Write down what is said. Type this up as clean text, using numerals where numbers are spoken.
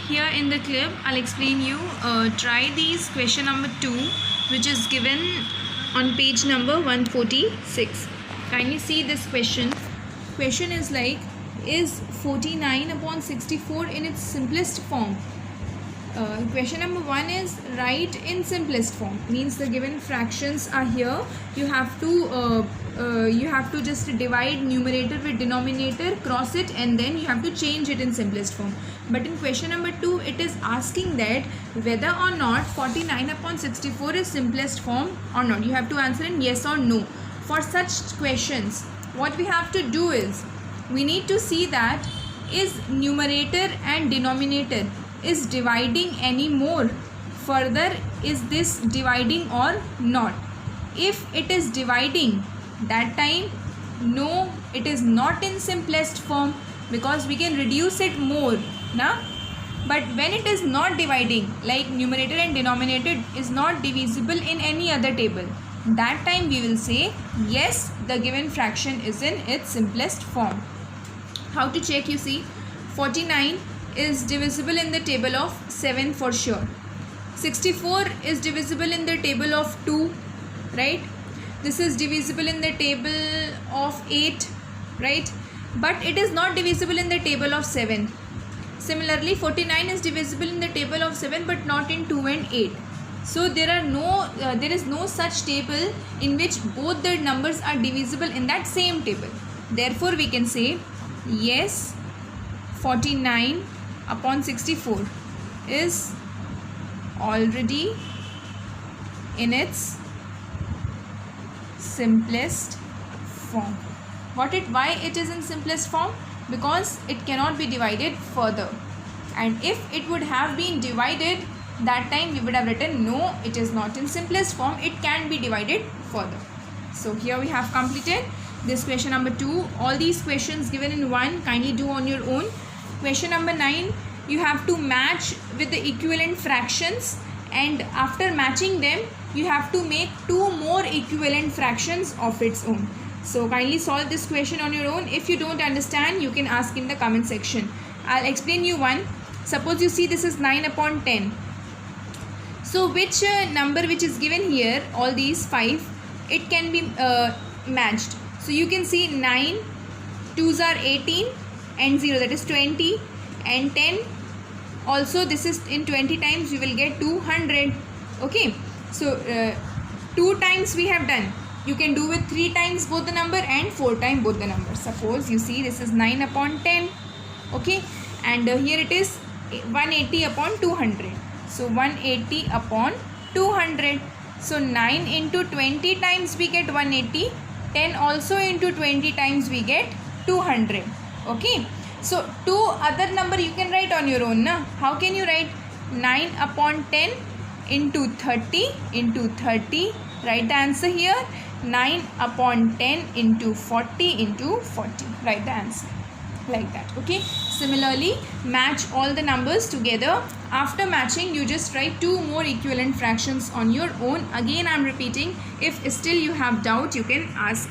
here in the clip I'll explain you. Try these question number 2, which is given on page number 146. Kindly see this question. Question is like, is 49 upon 64 in its simplest form? Question number 1 is write in simplest form, means the given fractions are here. You have to just divide numerator with denominator, cross it, and then you have to change it in simplest form. But in question number 2, it is asking that whether or not 49 upon 64 is simplest form or not. You have to answer in yes or no. For such questions, what we have to do is, we need to see that is numerator and denominator is dividing any more. Further, is this dividing or not? If it is dividing, that time no, it is not in simplest form, because we can reduce it more, na? But when it is not dividing, like numerator and denominator is not divisible in any other table, that time we will say yes, the given fraction is in its simplest form. How to check? You see, 49 is divisible in the table of 7 for sure. 64 is divisible in the table of 2, right? This is divisible in the table of 8, right? But it is not divisible in the table of 7. Similarly, 49 is divisible in the table of 7 but not in 2 and 8. So there is no such table in which both the numbers are divisible in that same table. Therefore, we can say yes, 49 upon 64 is already in its simplest form. Why it is in simplest form? Because it cannot be divided further. And if it would have been divided, that time we would have written no, it is not in simplest form, it can be divided further. So here we have completed this question number 2. All these questions given in 1, kindly do on your own. Question number 9, you have to match with the equivalent fractions, and after matching them you have to make 2 more equivalent fractions of its own. So kindly solve this question on your own. If you don't understand, you can ask in the comment section. I'll explain you one. Suppose you see this is 9 upon 10. So which number which is given here, all these 5, it can be matched. So you can see 9, 2s are 18 and 0, that is 20, and 10 also, this is in 20 times we will get 200. Okay, so 2 times we have done. You can do with 3 times both the number and 4 times both the numbers. Suppose you see this is 9 upon 10, okay, and here it is 180 upon 200. So 180 upon 200. So 9 into 20 times we get 180. 10 also into 20 times we get 200. Okay. So 2 other number you can write on your own. Na? How can you write? 9 upon 10 into 30 into 30. Write the answer here. 9 upon 10 into 40 into 40. Write the answer. Like that. Okay. Similarly, match all the numbers together. After matching, you just write 2 more equivalent fractions on your own. Again, I am repeating. If still you have doubt, you can ask.